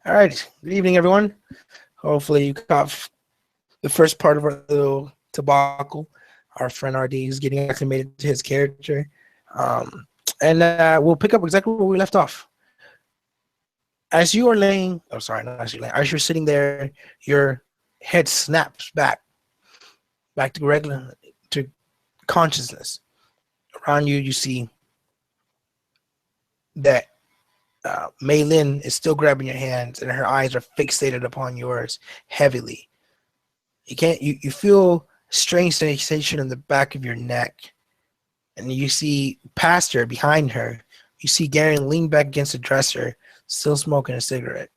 All right. Good evening, everyone. Hopefully, you caught the first part of our little debacle. Our friend RD is getting acclimated to his character. And we'll pick up exactly where we left off. As you are laying, oh, sorry, not as you're laying, as you're sitting there, your head snaps back to regular, to consciousness. Around you, you see that Mei Lin is still grabbing your hands, and her eyes are fixated upon yours heavily. You feel strange sensation in the back of your neck, and you see past her, behind her, you see Garen lean back against the dresser, still smoking a cigarette.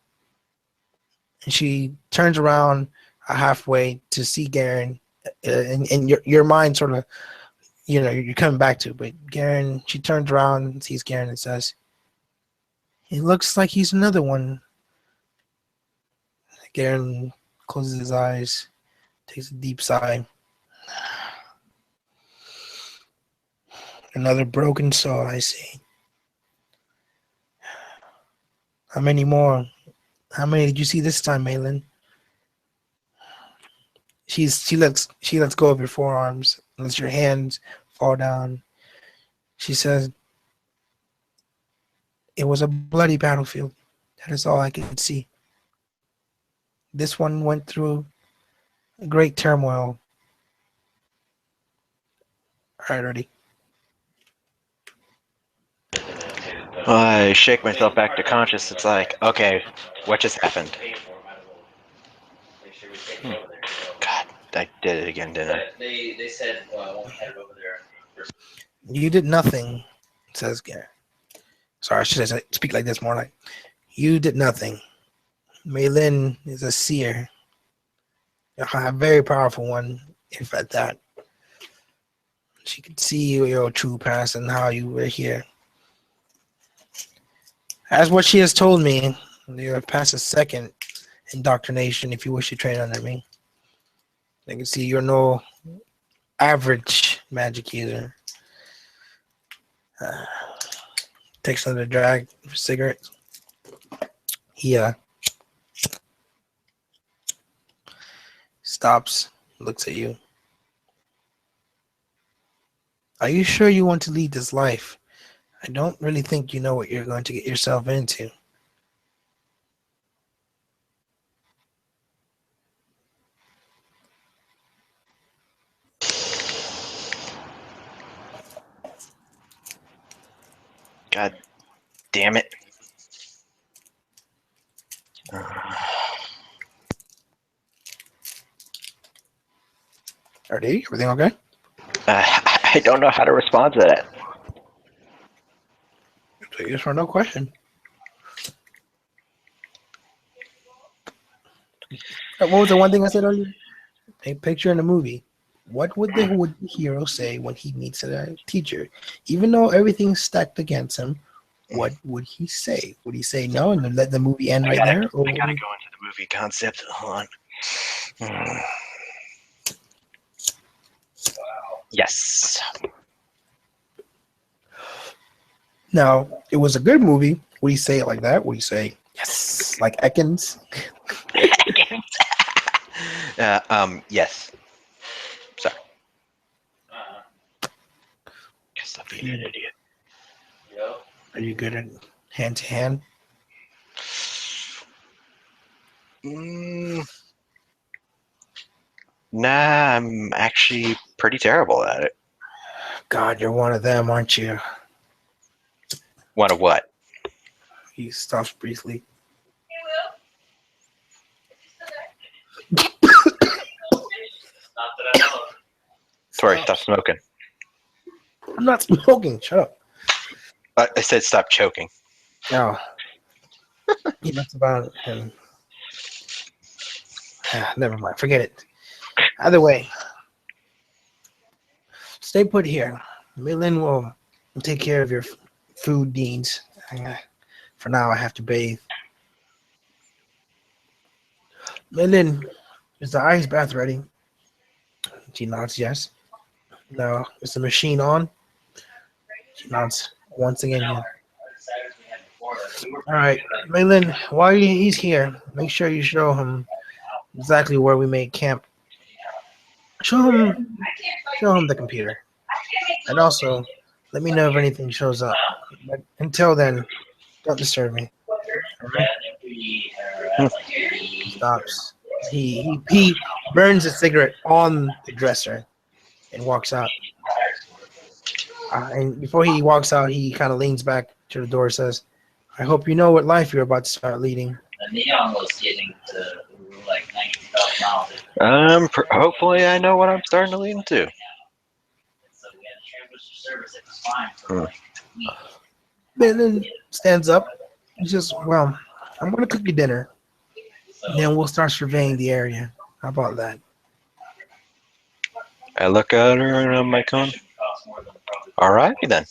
And she turns around halfway to see Garen, and your mind sort of, you're coming back to, but Garen, she turns around and sees Garen and says, "It looks like he's another one." Garen closes his eyes, takes a deep sigh. Another broken soul, I see. How many more? How many did you see this time, Malin? She lets go of your forearms, lets your hands fall down. She says, "It was a bloody battlefield. That is all I could see. This one went through a great turmoil." All right, ready. I shake myself back to conscious. It's like, okay, what just happened? God, I did it again, didn't I? They said when we headed over there. You did nothing, says Garen. Sorry, I should speak like this more like, you did nothing. Maylin is a seer, a very powerful one, if at that. She could see your true past and how you were here. As what she has told me, you have passed a second indoctrination if you wish to train under me. I can see you're no average magic user. Takes another drag of a cigarette. He stops, looks at you. Are you sure you want to lead this life? I don't really think you know what you're going to get yourself into. God damn it. RD, everything okay? I don't know how to respond to that. So yes or no question. What was the one thing I said earlier? A picture in a movie. What would the hero say when he meets a teacher? Even though everything's stacked against him, what would he say? Would he say no and then let the movie end right there? Or I gotta go into the movie concept. Hold on. Yes. now, it was a good movie. Would he say it like that? Would he say yes, like Ekans? Yes. Sorry. Guess I'm being an idiot. Are you good at hand to hand? Nah, I'm actually pretty terrible at it. God, you're one of them, aren't you? One of what? He stops briefly. Tori, stop smoking. I'm not smoking. Shut up. I said stop choking. No. That's about him. Never mind. Forget it. Either way, stay put here. Millen will take care of your food needs. For now, I have to bathe. Millen, is the ice bath ready? She nods yes. No, is the machine on? She nods once again. Yeah. All right, Maylan, while he's here, make sure you show him exactly where we made camp. Show him, show him the computer, and also let me know if anything shows up. But until then, don't disturb me. All right? He stops. He burns a cigarette on the dresser and walks out. And before he walks out, he kind of leans back to the door and says, I hope you know what life you're about to start leading. The neon was getting to like 92,000 miles. Hopefully I know what I'm starting to lean into. So we had to transition service. It was fine for like a week. Then stands up. He says, well, I'm going to cook you dinner. And then we'll start surveying the area. How about that? I look at her and I'm like, alrighty then.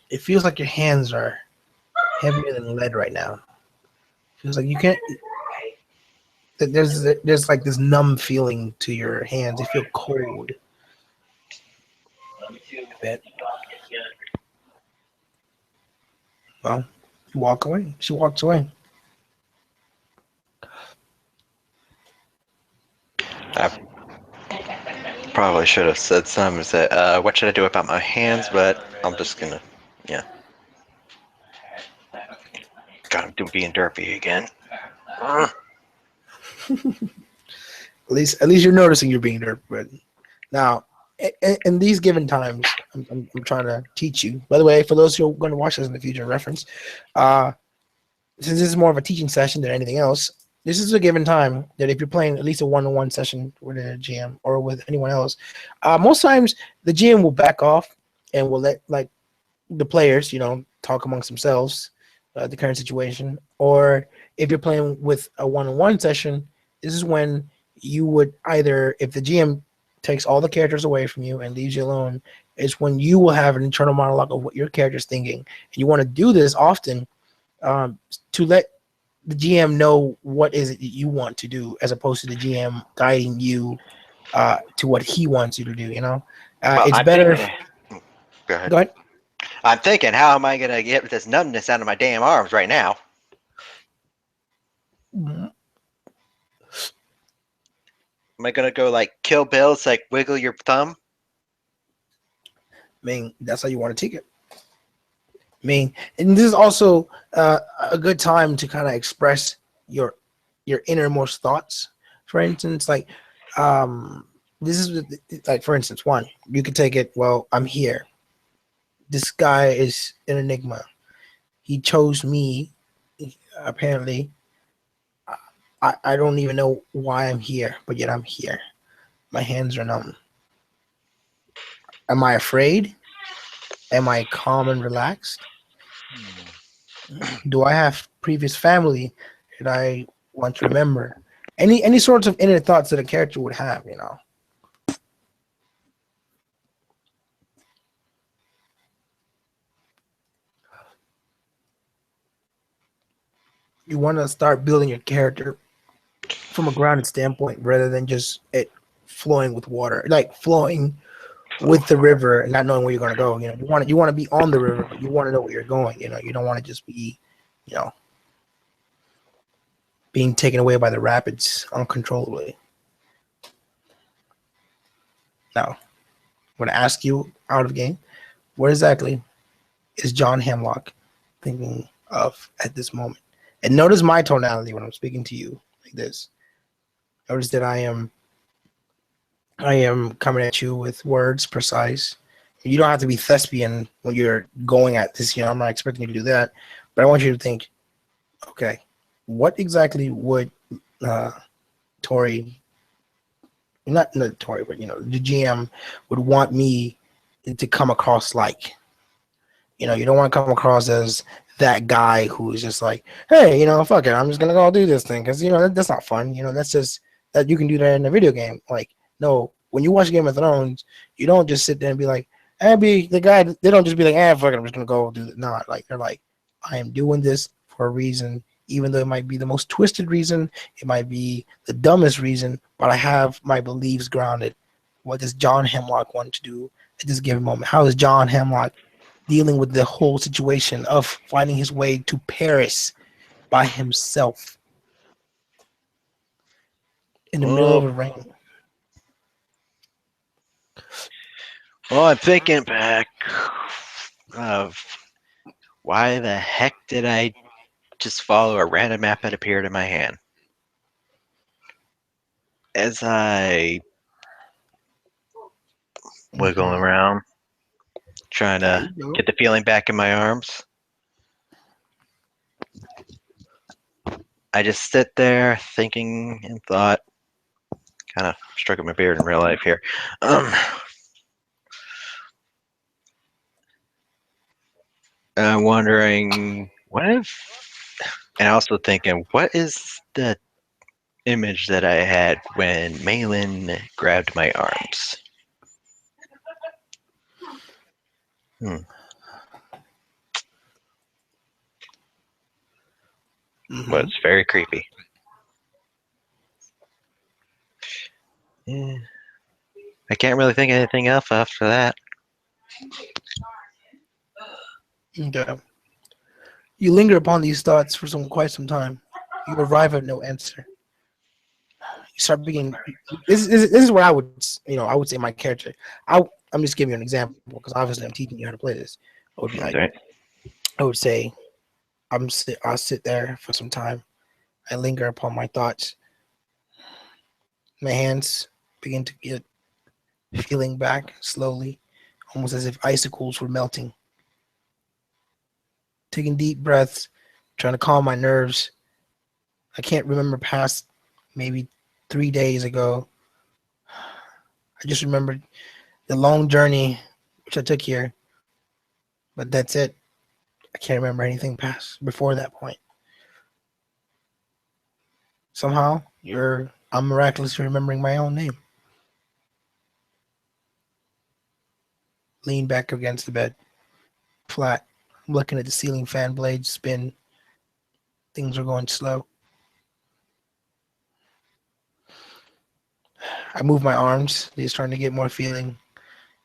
It feels like your hands are heavier than lead right now. Feels like you can't. There's like this numb feeling to your hands. They feel cold. A bit. Well, you walk away. She walks away. I probably should have said something. Said, what should I do about my hands? But I'm just gonna, yeah. God, I'm being derpy again. At least you're noticing you're being there. But now, in these given times, I'm trying to teach you. By the way, for those who are going to watch this in the future, reference, since this is more of a teaching session than anything else, this is a given time that if you're playing at least a one-on-one session with a GM or with anyone else, most times the GM will back off and will let like the players, talk amongst themselves, the current situation. Or if you're playing with a one-on-one session, this is when you would either, if the GM takes all the characters away from you and leaves you alone, is when you will have an internal monologue of what your character's thinking. And you want to do this often to let the GM know what is it that you want to do, as opposed to the GM guiding you to what he wants you to do. Well, it's I'm better. Go ahead. Go ahead. I'm thinking, how am I gonna get this numbness out of my damn arms right now? Am I gonna go like Kill Bill? It's like wiggle your thumb. That's how you want to take it. And this is also a good time to kind of express your innermost thoughts. For instance, like this is like, for instance, one, you could take it, well, I'm here. This guy is an enigma. He chose me. Apparently, I don't even know why I'm here, but yet I'm here. My hands are numb. Am I afraid? Am I calm and relaxed? Do I have previous family that I want to remember? Any sorts of inner thoughts that a character would have, You want to start building your character from a grounded standpoint rather than just it flowing with water, like flowing with the river and not knowing where you're going to go. You want to be on the river, but you want to know where you're going. You don't want to just be, being taken away by the rapids uncontrollably. Now, I'm going to ask you out of game, what exactly is John Hemlock thinking of at this moment? And notice my tonality when I'm speaking to you like this. Notice that I am coming at you with words precise. You don't have to be thespian when you're going at this. I'm not expecting you to do that, but I want you to think, okay, what exactly would Tori, not Tori, but the GM would want me to come across like? You don't want to come across as that guy who's just like, hey, fuck it, I'm just gonna go do this thing because that's not fun. That's just that you can do that in a video game. Like, no, when you watch Game of Thrones, you don't just sit there and be like, be the guy. They don't just be like, fuck it, I'm just gonna go do it. No, like they're like, I am doing this for a reason, even though it might be the most twisted reason, it might be the dumbest reason, but I have my beliefs grounded. What does John Hemlock want to do at this given moment? How is John Hemlock dealing with the whole situation of finding his way to Paris by himself in the middle of Well, the rain. I'm thinking back of why the heck did I just follow a random map that appeared in my hand? As I wiggle Mhm. around, trying There to you go. get the feeling back in my arms, I just sit there thinking in thought, kind of stroking my beard in real life here. Um, wondering what if, and also thinking, what is the image that I had when Malin grabbed my arms? Hmm. Was Hmm. very creepy. Yeah. I can't really think of anything else after that. Okay. You linger upon these thoughts for quite some time. You arrive at no answer. You start being. This is what I would I would say my character. I'm just giving you an example because obviously I'm teaching you how to play this. I would be like Okay. I would say I'll sit there for some time. I linger upon my thoughts. My hands begin to get feeling back slowly, almost as if icicles were melting. Taking deep breaths, trying to calm my nerves. I can't remember past maybe 3 days ago. I just remembered the long journey which I took here, but that's it. I can't remember anything past before that point. Somehow, I'm miraculously remembering my own name. Lean back against the bed, flat. I'm looking at the ceiling fan blades spin. Things are going slow. I move my arms. They're starting to get more feeling.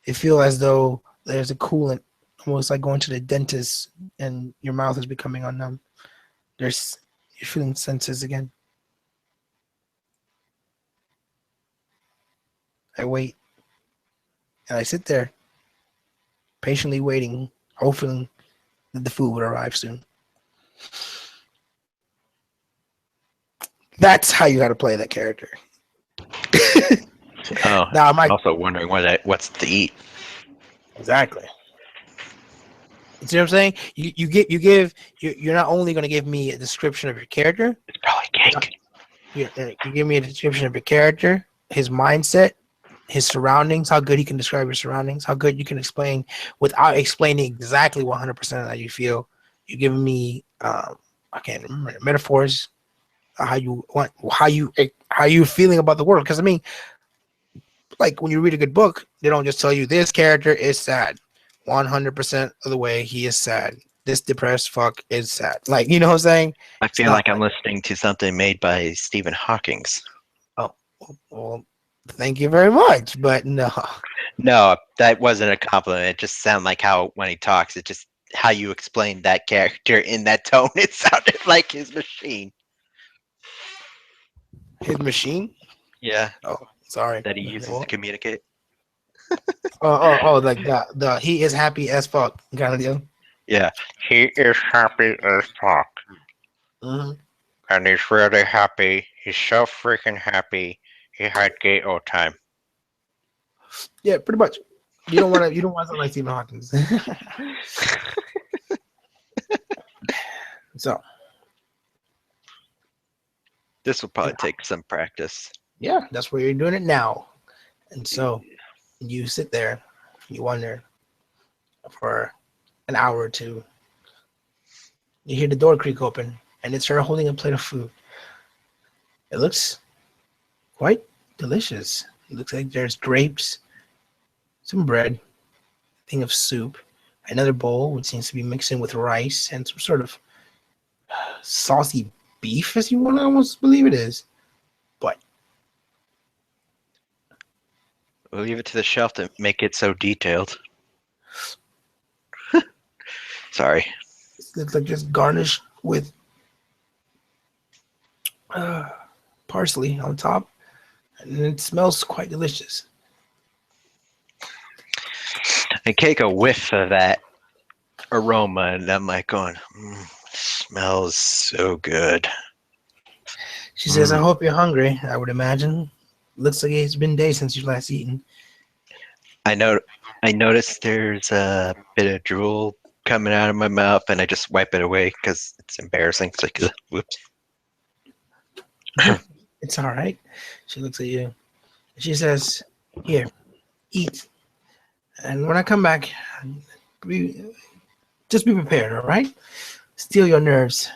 It feels as though there's a coolant, almost like going to the dentist and your mouth is becoming unnumb. There's You're feeling senses again. I wait and I sit there, patiently waiting, hoping that the food would arrive soon. That's how you got to play that character. Oh, Now, am I also wondering what's to eat. exactly? You see what I'm saying? You're not only going to give me a description of your character, It's probably you're not cake. you give me a description of your character, his mindset, his surroundings, how good he can describe your surroundings, how good you can explain without explaining exactly 100% how you feel. You're giving me I can't remember metaphors, how you want, how you feeling about the world. Because I mean, like when you read a good book, they don't just tell you this character is sad. 100% of the way he is sad. This depressed fuck is sad. Like, you know what I'm saying? I It's feel like not I'm like, listening to something made by Stephen Hawking's. oh, well, thank you very much. But no. No, that wasn't a compliment. It just sounded like how when he talks, it just how you explained that character in that tone. It sounded like his machine. His machine? Yeah, Oh, sorry. that he uses to communicate. Like the he is happy as fuck kind of deal. Yeah, he is happy as fuck, Hmm. and he's really happy. He's so freaking happy. He had gay old time. Yeah, pretty much. You don't want to sound like Stephen Hawkins. So This will probably take some practice. yeah, that's where you're doing it now. And so you sit there, you wonder for an hour or two. You hear the door creak open, and it's her holding a plate of food. It looks quite delicious. It looks like there's grapes, some bread, a thing of soup, another bowl which seems to be mixing with rice and some sort of saucy beef, as you want to almost believe it is. But We'll leave it to the shelf to make it so detailed. Sorry. It looks like just garnished with parsley on top, and it smells quite delicious. I take a whiff of that aroma, and I'm like going, smells so good. She says, "I hope you're hungry. I would imagine. Looks like it's been days since you last eaten." I noticed there's a bit of drool coming out of my mouth, and I just wipe it away because it's embarrassing. It's like, whoops. It's all right. She looks at you. She says, "Here, eat. And when I come back, just be prepared, all right? Steel your nerves."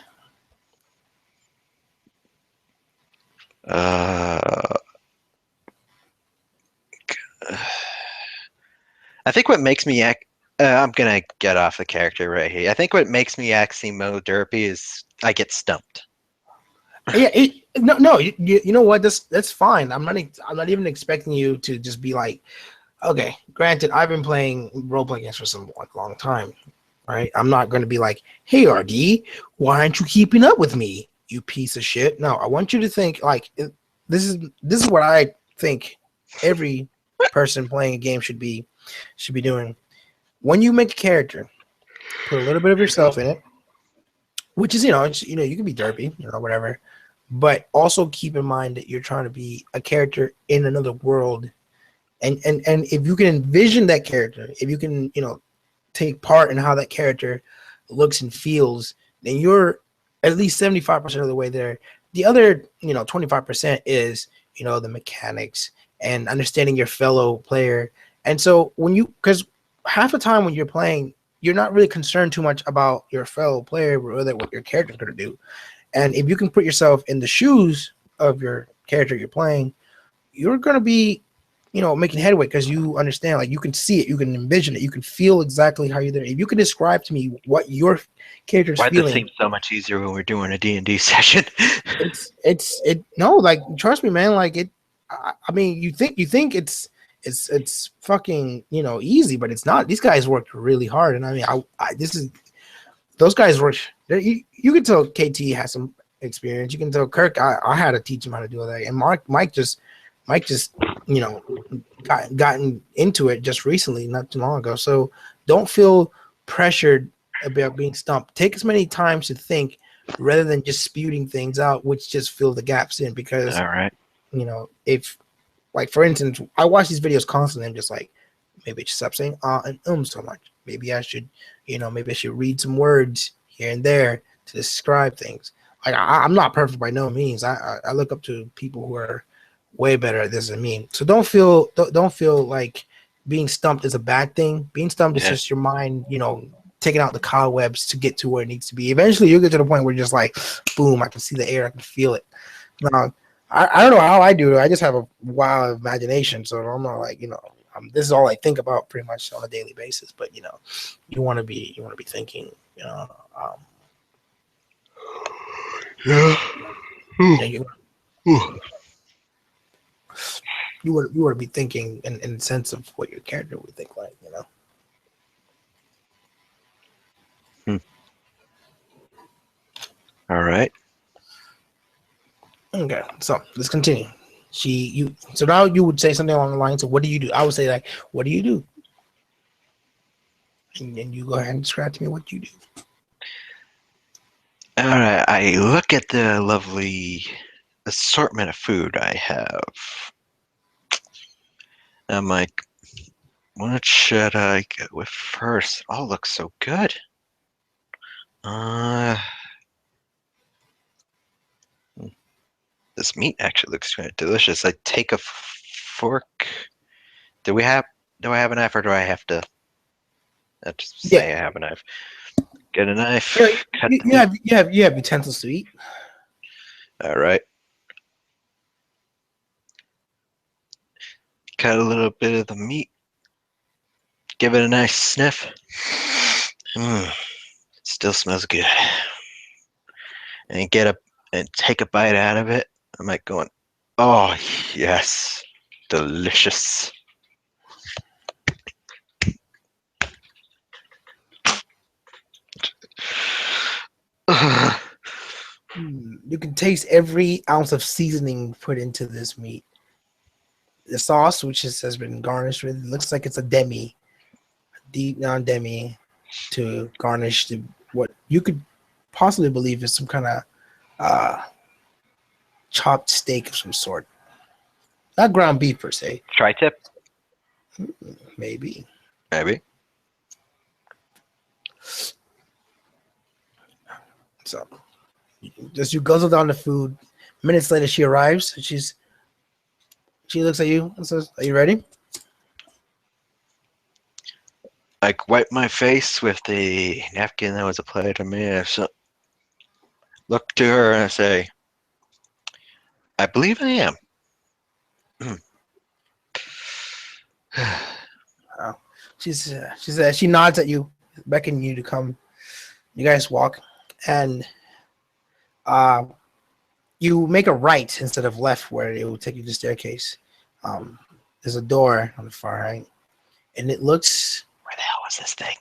I think what makes me act. I'm gonna get off the character right here. I think what makes me actually mo derpy is I get stumped. Yeah, no. You know what? That's fine. I'm not even expecting you to just be like, okay. Granted, I've been playing role playing games for some long time, right? I'm not going to be like, hey, RD, why aren't you keeping up with me, you piece of shit? No, I want you to think like this is what I think every person playing a game should be doing. When you make a character, put a little bit of yourself in it, which is you can be derpy, whatever, but also keep in mind that you're trying to be a character in another world, and if you can envision that character, if you can take part in how that character looks and feels, then you're at least 75% of the way there. The other 25% is the mechanics and understanding your fellow player. And so because half the time when you're playing, you're not really concerned too much about your fellow player, but rather what your character's going to do. And if you can put yourself in the shoes of your character you're playing, you're going to be making headway because you understand, like, you can see it, you can envision it, you can feel exactly how you're there. If you can describe to me what your character's Why does it feeling, seem so much easier when we're doing a D&D session? no, like, trust me, man, like I mean, you think it's fucking easy, but it's not. These guys worked really hard, and I mean, those guys worked. You can tell KT has some experience. You can tell Kirk, I had to teach him how to do that, and Mike just gotten into it just recently, not too long ago. So don't feel pressured about being stumped. Take as many times to think rather than just spewing things out, which just fill the gaps in. Because All right. if, like, for instance, I watch these videos constantly, I'm just like, maybe I should stop saying and so much. Maybe I should, maybe I should read some words here and there to describe things. Like, I'm not perfect by no means. I look up to people who are way better at this than me. So don't feel like being stumped is a bad thing. Being stumped is just your mind, taking out the cobwebs to get to where it needs to be. Eventually, you'll get to the point where you're just like, boom, I can see the air, I can feel it. Now, I don't know how I do it. I just have a wild imagination, so I'm not like, this is all I think about pretty much on a daily basis. But you want to be thinking, Yeah. you want to be thinking in the sense of what your character would think like, All right. Okay, so let's continue. So now you would say something along the lines of, what do you do? I would say, like, what do you do? And then you go ahead and describe to me what you do. All right. I look at the lovely assortment of food I have. I'm like, what should I go with first? All looks so good. This meat actually looks kind of delicious. I take a fork. Do I have a knife, or do I have to? I just say I have a knife. Get a knife. Yeah, you have utensils to eat. All right. Cut a little bit of the meat. Give it a nice sniff. It still smells good. And take a bite out of it. I'm like going, oh yes, delicious. You can taste every ounce of seasoning put into this meat. The sauce, which has been garnished with, looks like it's a demi, deep non-demi, to garnish what you could possibly believe is some kind of uh, chopped steak of some sort. Not ground beef per se, Tri-tip, maybe. maybe. So, as you guzzle down the food, minutes later she arrives. She looks at you and says, "Are you ready?" I wipe my face with the napkin that was applied to me. Look to her and I say, I believe I am. Oh. She nods at you, beckoning you to come. You guys walk, and uh, you make a right instead of left, where it will take you to the staircase. There's a door on the far right, and it looks. Where the hell was this thing?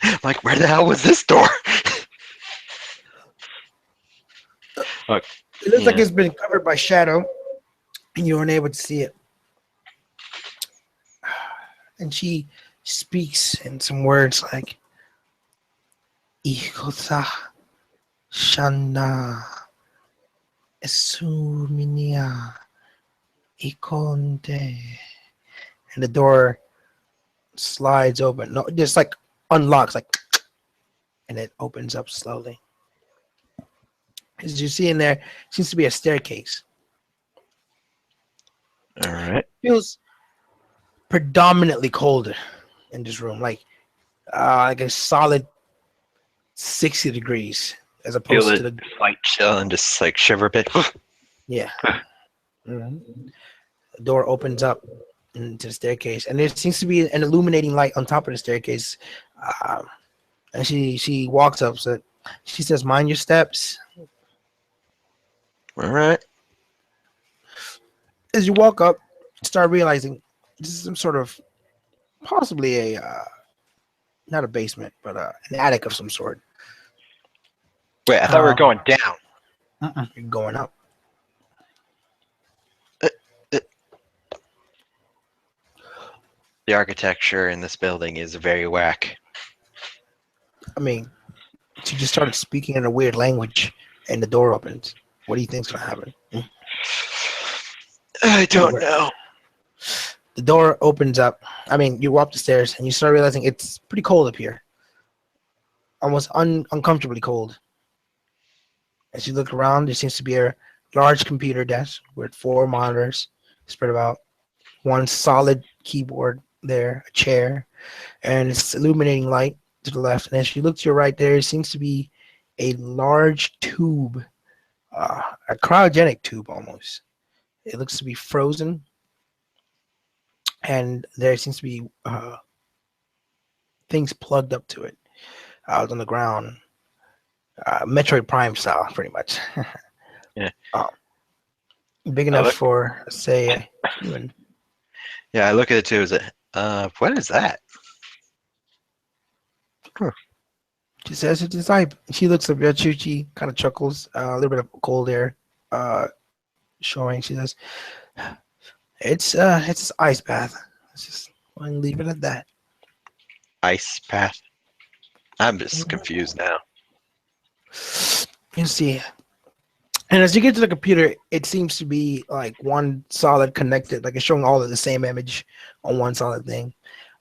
Huh? Like, where the hell was this door? Look, It looks like yeah. it's been covered by shadow, and you're unable to see it. And she speaks in some words like "Ikota Shana Esuminia Ikonde," and the door slides open. No, just like unlocks, like, and it opens up slowly. As you see in there, seems to be a staircase. All right. Feels predominantly cold in this room, like a solid 60 degrees, as Feel opposed the to the slight chill and just like shiver a bit. yeah. Mhm. The door opens up into the staircase, and there seems to be an illuminating light on top of the staircase. Um, and she walks up. So she says, "Mind your steps." All right. As you walk up, you start realizing this is some sort of possibly a not a basement, but an attic of some sort. Wait, I thought we were going down. You're going up. Uh, uh, The architecture in this building is very whack. I mean, she just started speaking in a weird language, and the door opens. What do you think's gonna happen? I don't know. The door opens up. I mean, you walk up the stairs, and you start realizing it's pretty cold up here, almost uncomfortably cold. As you look around, there seems to be a large computer desk with 4 monitors spread about, one solid keyboard there, a chair, and it's illuminating light to the left. And as you look to your right, there seems to be a large tube, a cryogenic tube almost. It looks to be frozen, and there seems to be things plugged up to it out on the ground. Metroid Prime style, pretty much. Yeah. Big enough for, say, a human. Yeah, I look at it too. Is it? What is that? She says it's his eye. She looks at you. She kind of chuckles. A little bit of cold air showing. She says, it's his ice bath. Let's just leave it at that. Ice path. I'm just confused now. You see, and as you get to the computer, it seems to be like one solid connected, like it's showing all of the same image on one solid thing.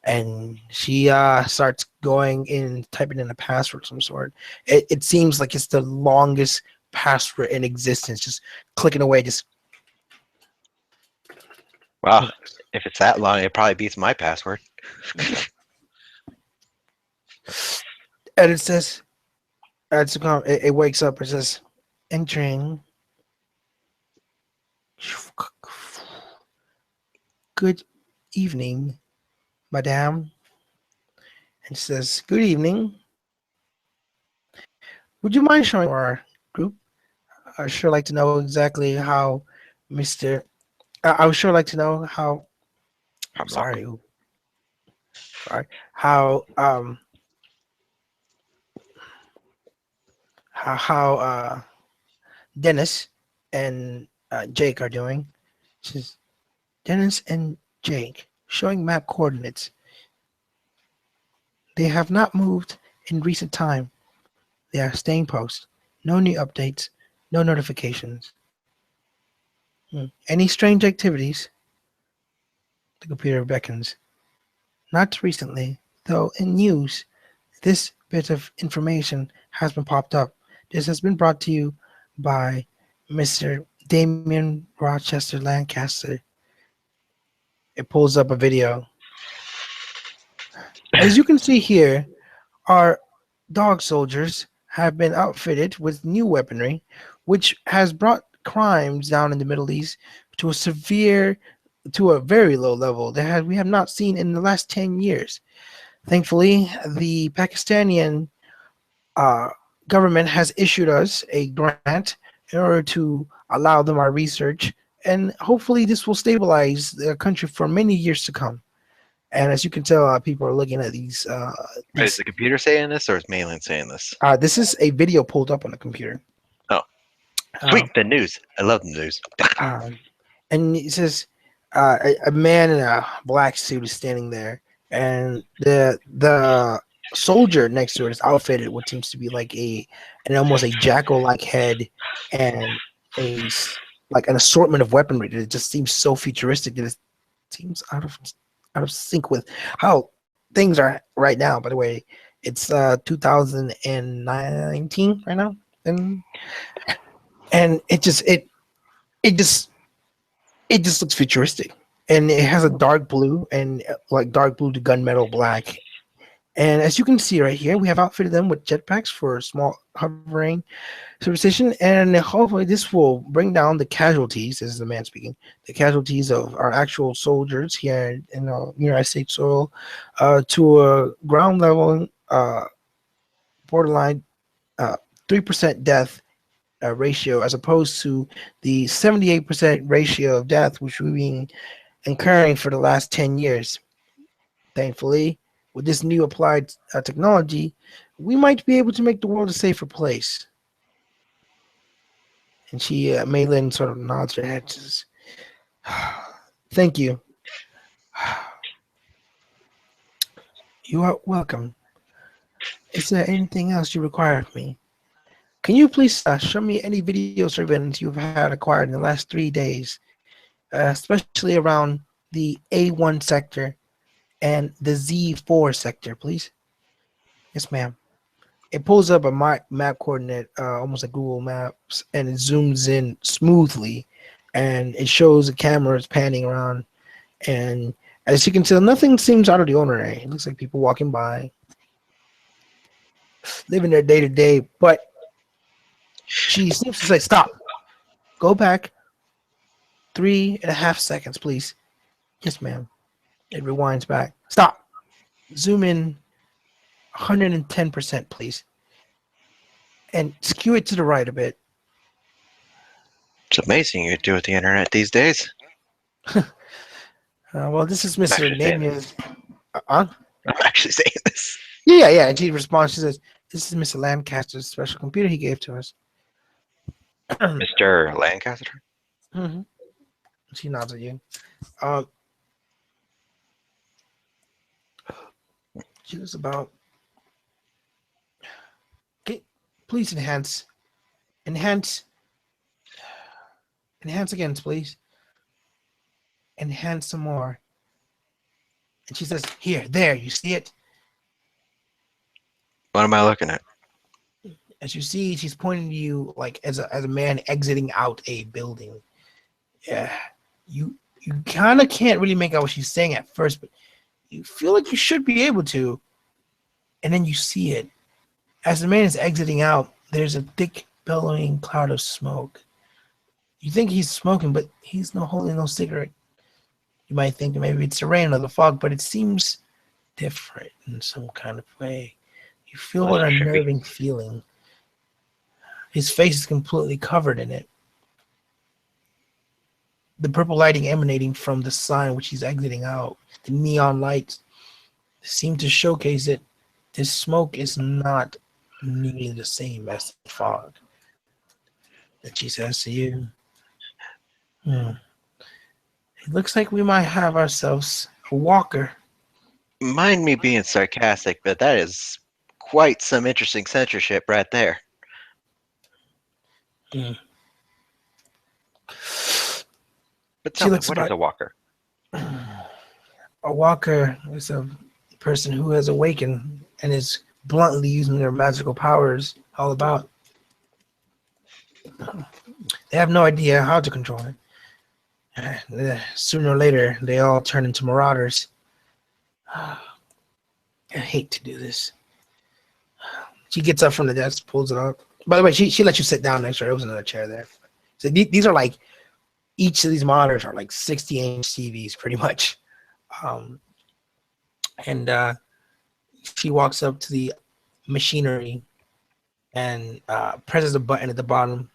And she starts going in, typing in a password of some sort. It seems like it's the longest password in existence, just clicking away. Just Wow, if it's that long, it probably beats my password. and it says, it wakes up. It says, entering. Good evening, madame. And says, good evening. Would you mind showing our group? I'd sure like to know exactly how Mr. I would sure like to know how. I'm sorry. Sorry. How how Dennis and Jake are doing. It says Dennis and Jake showing map coordinates. They have not moved in recent time. They are staying post. No new updates. No notifications. Any strange activities? The computer beckons. Not recently, though in news, this bit of information has been popped up. This has been brought to you by Mr. Damien Rochester Lancaster. It pulls up a video. As you can see here, our dog soldiers have been outfitted with new weaponry, which has brought crimes down in the Middle East to a very low level that we have not seen in the last 10 years. Thankfully, the Pakistani uh, government has issued us a grant in order to allow them our research, and hopefully this will stabilize the country for many years to come. And as you can tell, people are looking at these. Wait, is the computer saying this or is Malin saying this? This is a video pulled up on the computer. Oh, sweet, the news. I love the news. And it says a man in a black suit is standing there, and the soldier next to it is outfitted what seems to be like an almost a jackal-like head and like an assortment of weaponry that it just seems so futuristic that it seems out of sync with how things are right now. By the way, it's 2019 right now, and it just looks futuristic, and it has a dark blue and like dark blue to gunmetal black. And as you can see right here, we have outfitted them with jetpacks for small hovering superstition, and hopefully this will bring down the casualties. This is the man speaking. The casualties of our actual soldiers here in United States soil to a ground level borderline 3% death ratio, as opposed to the 78% ratio of death which we've been incurring for the last 10 years. Thankfully, with this new applied technology, we might be able to make the world a safer place. And she, Maylin, sort of nods her head. Says, "Thank you. You are welcome. Is there anything else you require of me? Can you please show me any video surveillance you've had acquired in the last 3 days, especially around the A1 sector and the Z4 sector, please?" "Yes, ma'am." It pulls up a map coordinate, almost like Google Maps, and it zooms in smoothly, and it shows the cameras panning around. And as you can tell, nothing seems out of the ordinary. It looks like people walking by, living their day to day. But she seems to say, "Stop. Go back 3.5 seconds, please." "Yes, ma'am." It rewinds back. "Stop. Zoom in 110%, please. And skew it to the right a bit." It's amazing you do with the internet these days. Well, this is Mr. Actually saying Namia's. I'm actually saying this. Yeah. And she responds. She says, "This is Mr. Lancaster's special computer he gave to us." Mr. Lancaster? Mm-hmm. She nods at you. She was about. Okay, please enhance again, please. Enhance some more. And she says, "Here, there, you see it?" What am I looking at? As you see, she's pointing to you like as a man exiting out a building. Yeah, you kind of can't really make out what she's saying at first, but you feel like you should be able to. And then you see it. As the man is exiting out, there's a thick, billowing cloud of smoke. You think he's smoking, but he's holding no cigarette. You might think maybe it's the rain or the fog, but it seems different in some kind of way. You feel an unnerving feeling. His face is completely covered in it. The purple lighting emanating from the sign which he's exiting out, the neon lights seem to showcase that this smoke is not nearly the same as the fog. And she says to you, "Hmm, it looks like we might have ourselves a walker." Mind me being sarcastic, but that is quite some interesting censorship right there. Hmm. But She tell me, looks what is about a walker? a walker is a person who has awakened and is bluntly using their magical powers all about. They have no idea how to control it. Sooner or later, they all turn into marauders. I hate to do this. She gets up from the desk, pulls it up. By the way, she let you sit down next to her. There was another chair there. So these are like, each of these monitors are like 60-inch TVs, pretty much. Um, and she walks up to the machinery and presses a button at the bottom.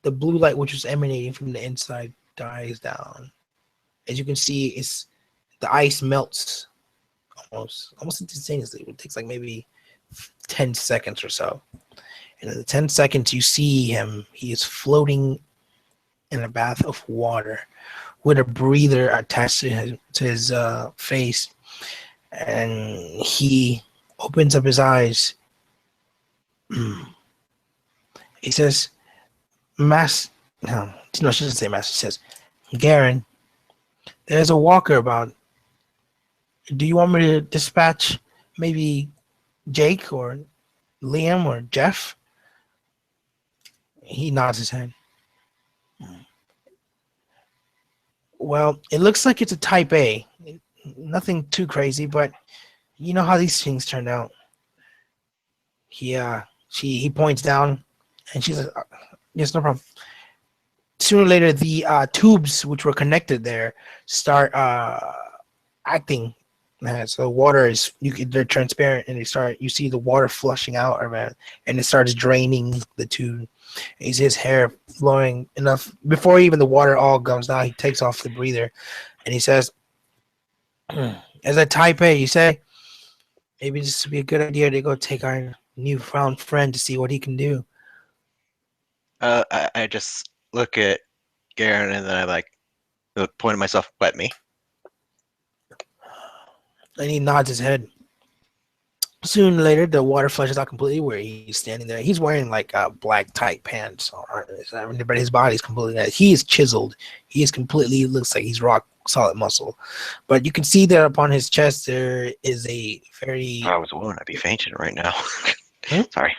The blue light, which was emanating from the inside, dies down. As you can see, it's the ice melts almost instantaneously. It takes like maybe 10 seconds or so. And in the 10 seconds, you see him. He is floating in a bath of water with a breather attached to his face. And he opens up his eyes. He says, Mass. No, she doesn't say Master. She says, Garen, there's a walker about. Do you want me to dispatch maybe Jake or Liam or Jeff? He nods his head. Well, it looks like it's a type A. Nothing too crazy, but you know how these things turn out. He points down, and she's like, "Yes, no problem." Sooner or later, the tubes which were connected there start acting. So water is they're transparent, and you see the water flushing out of it, and it starts draining the tube. You see his hair flowing enough before even the water all comes down. He takes off the breather, and he says, "As a type A, you say maybe this would be a good idea to go take our newfound friend to see what he can do." I just look at Garen and then I like point at myself, let me. And he nods his head. Soon later, the water flushes out completely where he's standing there. He's wearing like black tight pants, but his body's completely. He is chiseled. He is completely looks like he's rock solid muscle. But you can see there upon his chest there is a very. If I was a woman, I'd be fainting right now. Hmm? Sorry,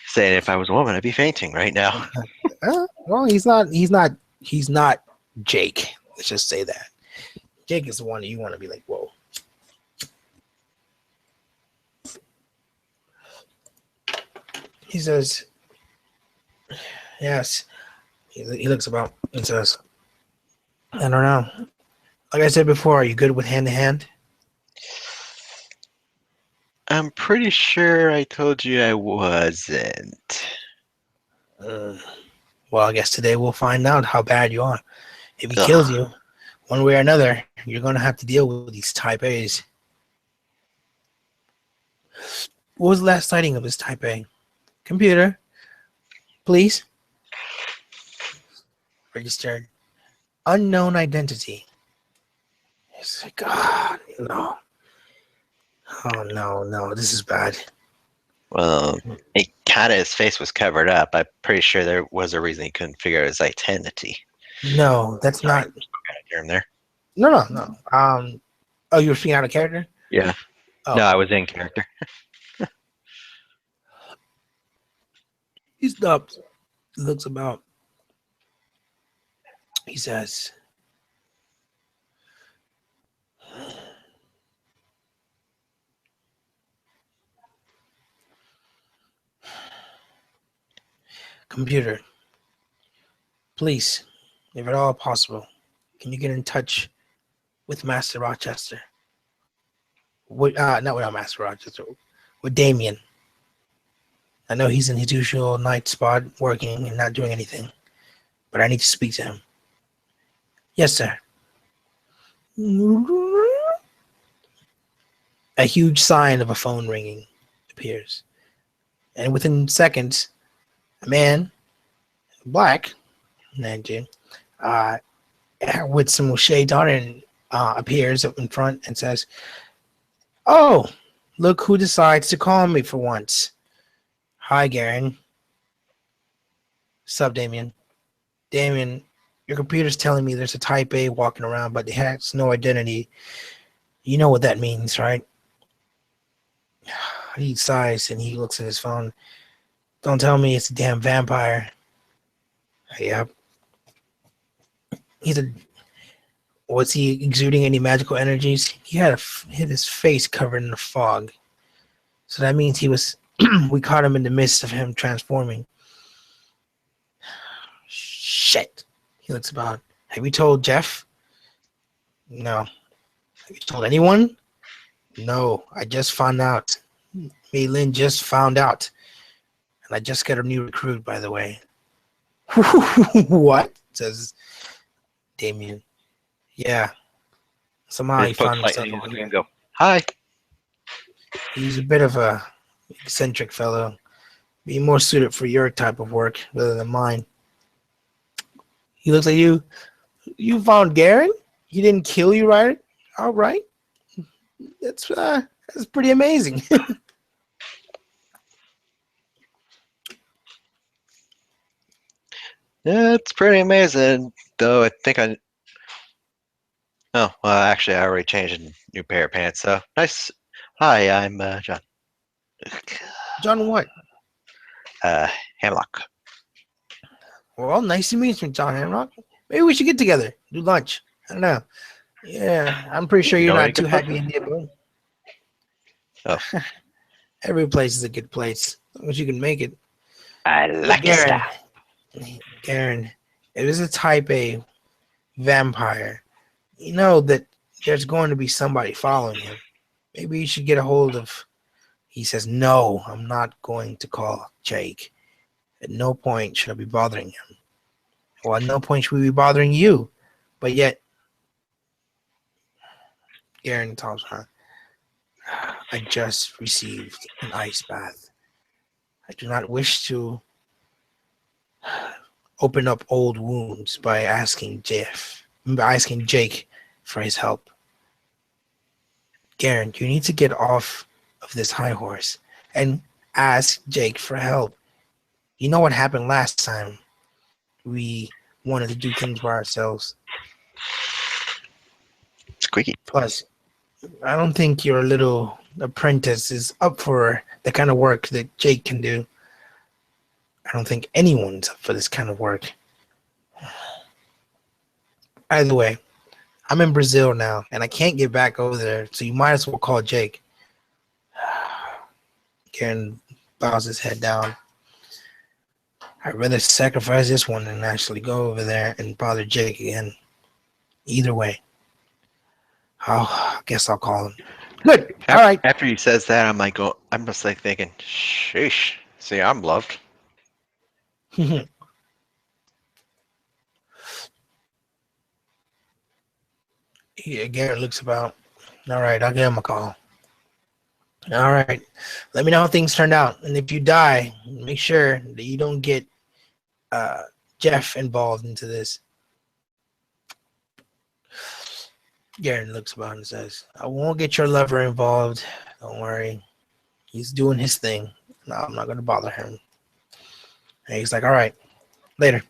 saying if I was a woman, I'd be fainting right now. Well, he's not. He's not Jake. Let's just say that. Jake is the one that you want to be like, whoa. He says, yes. He looks about and says, I don't know. Like I said before, are you good with hand to hand? I'm pretty sure I told you I wasn't. Well, I guess today we'll find out how bad you are. If he Ugh. kills you, one way or another, you're going to have to deal with these type A's. What was the last sighting of this type A? Computer, please. Registered. Unknown identity. It's like, God, no. Oh, no, this is bad. Well, it kind of his face was covered up. I'm pretty sure there was a reason he couldn't figure out his identity. No, that's Sorry, not. hear him there. No. Oh, you were speaking out of character? Yeah. Oh. No, I was in character. He stops, looks about. He says, Computer, please, if at all possible, can you get in touch with Master Rochester? Not without Master Rochester, with Damien. I know he's in his usual night spot working and not doing anything, but I need to speak to him. Yes, sir. A huge sign of a phone ringing appears. And within seconds, a man, black, Nanjing, uh, with some shades on and appears up in front and says, "Oh, look who decides to call me for once. Hi, Garen. Sup, Damien? Damien, your computer's telling me there's a Type A walking around, but it has no identity. You know what that means, right?" He sighs and he looks at his phone. "Don't tell me it's a damn vampire." Yep. He's a. Was he exuding any magical energies? He had hit his face covered in the fog. So that means he was. We caught him in the midst of him transforming. Shit. He looks about. Have you told Jeff? No. Have you told anyone? No. I just found out. Mei Lin just found out. And I just got a new recruit, by the way. What? Says Damien. Yeah. Somehow he Just poke found himself lightning in over the here. and go, hi. He's a bit of a eccentric fellow. Be more suited for your type of work rather than mine. He looks like you. You found Garen? He didn't kill you, right? All right. That's pretty amazing. Yeah, it's pretty amazing. Though I think I. Oh, well, actually, I already changed a new pair of pants. So nice. Hi, I'm John. John, what? Hamlock. Well, nice to meet you, John Hanrock. Maybe we should get together, do lunch. I don't know. Yeah, I'm pretty sure You you're know any not too good happy places? in Nibble. Oh. Every place is a good place, as long as you can make it. I But like your Garen, style. Garen, it is a Type A vampire. You know that there's going to be somebody following him. Maybe you should get a hold of. He says, "No, I'm not going to call Jake. At no point should I be bothering him. Well, at no point should we be bothering you." But yet, Garen tells her, "I just received an ice bath. I do not wish to open up old wounds by asking Jake for his help. Garen, you need to get off of this high horse and ask Jake for help. You know what happened last time we wanted to do things by ourselves. Squeaky. Plus, I don't think your little apprentice is up for the kind of work that Jake can do. I don't think anyone's up for this kind of work. Either way, I'm in Brazil now, and I can't get back over there, so you might as well call Jake." Karen bows his head down. "I'd rather sacrifice this one than actually go over there and bother Jake again. Either way, I guess I'll call him." Good. All right. After he says that, I'm just like thinking, sheesh. See, I'm loved. Yeah, Garrett looks about. All right, I'll give him a call. All right. Let me know how things turned out. And if you die, make sure that you don't get Jeff involved into this. Garen looks about and says, "I won't get your lover involved. Don't worry. He's doing his thing. No, I'm not going to bother him." And he's like, "All right. Later.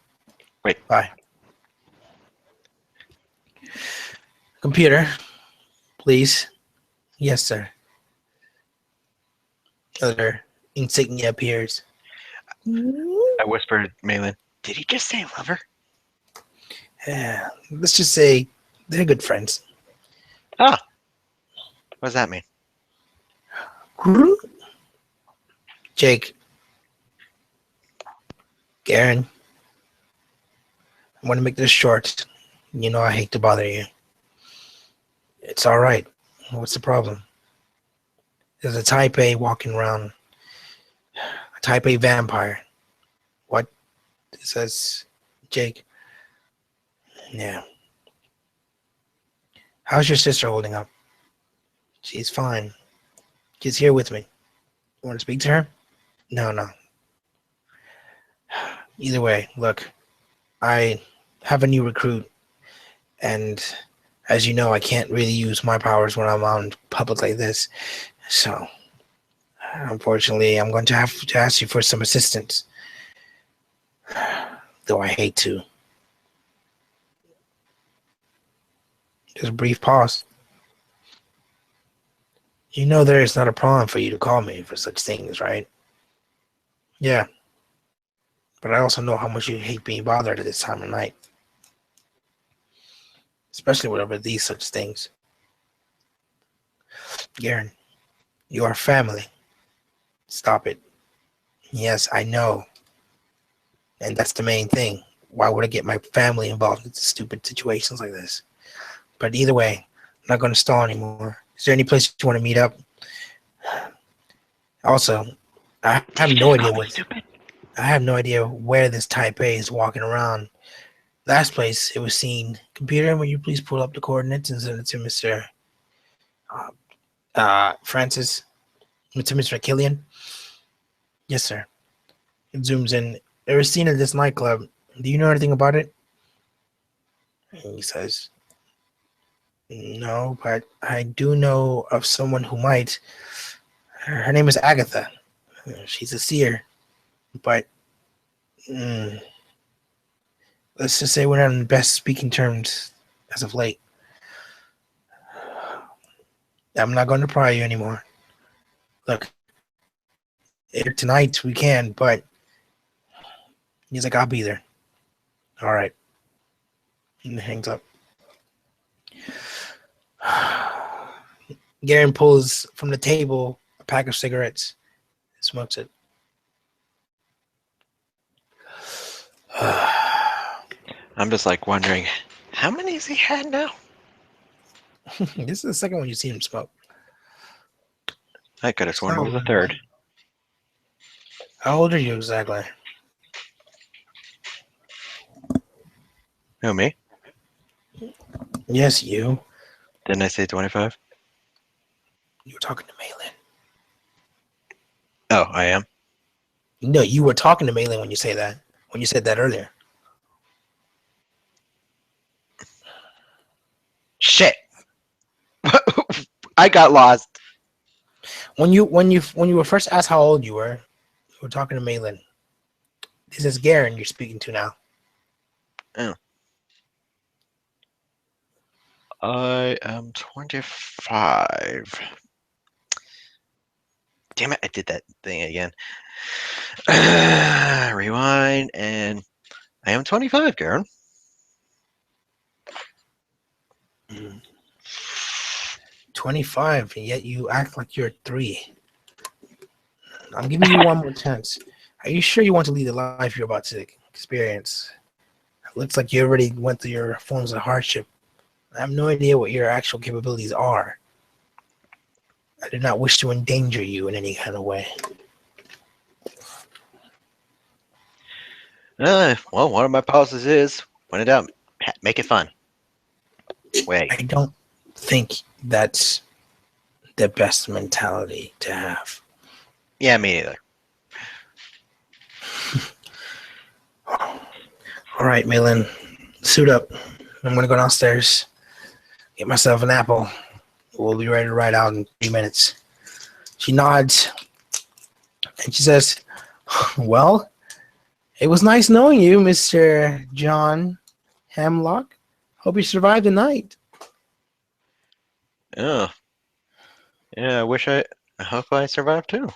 Wait. Bye." "Computer, please." "Yes, sir." Other insignia appears. I whispered, Malin, did he just say lover? Yeah, let's just say they're good friends. Ah. What does that mean? Jake. Garen. I want to make this short. You know I hate to bother you. It's all right. What's the problem? There's a Type A walking around. A Type A vampire. What? Says Jake. Yeah. How's your sister holding up? She's fine. She's here with me. You want to speak to her? No, no. Either way, look, I have a new recruit, and as you know, I can't really use my powers when I'm out in public like this. So, unfortunately, I'm going to have to ask you for some assistance. Though I hate to. Just a brief pause. You know there is not a problem for you to call me for such things, right? Yeah. But I also know how much you hate being bothered at this time of night. Especially whatever these such things. Garen, you are family. Stop it. Yes, I know. And that's the main thing. Why would I get my family involved in stupid situations like this? But either way, I'm not going to stall anymore. Is there any place you want to meet up? Also, I have no idea where this Taipei is walking around. Last place it was seen. Computer, will you please pull up the coordinates and send it to Mr. Francis? To Mr. Killian? Yes, sir. It zooms in. It was seen at this nightclub. Do you know anything about it? And he says, no, but I do know of someone who might. Her name is Agatha. She's a seer. But let's just say we're not on the best speaking terms as of late. I'm not going to pry you anymore. Look, tonight we can, but he's like, I'll be there. All right. And he hangs up. Garen pulls from the table a pack of cigarettes, smokes it. I'm just like wondering, how many has he had now? This is the second one you see him smoke. I could have sworn it was the third. How old are you exactly? Who, me? Yes, you. Didn't I say 25? You were talking to Malin. Oh, I am? No, you were talking to Malin when you say that. When you said that earlier. Shit! I got lost. When you were first asked how old you were talking to Malin. This is Garen you're speaking to now. Oh. I am 25. Damn it, I did that thing again. Rewind, and I am 25, Garen. 25, and yet you act like you're 3. I'm giving you one more chance. Are you sure you want to lead the life you're about to experience? It looks like you already went through your forms of hardship. I have no idea what your actual capabilities are. I do not wish to endanger you in any kind of way. Well, one of my policies is, when in doubt, make it fun. Wait. I don't think that's the best mentality to have. Yeah, me neither. All right, Malin, suit up. I'm going to go downstairs, get myself an apple. We'll be ready to ride out in 3 minutes. She nods, and she says, well, it was nice knowing you, Mr. John Hemlock. Hope you survived the night. Oh. Yeah, I hope I survived too.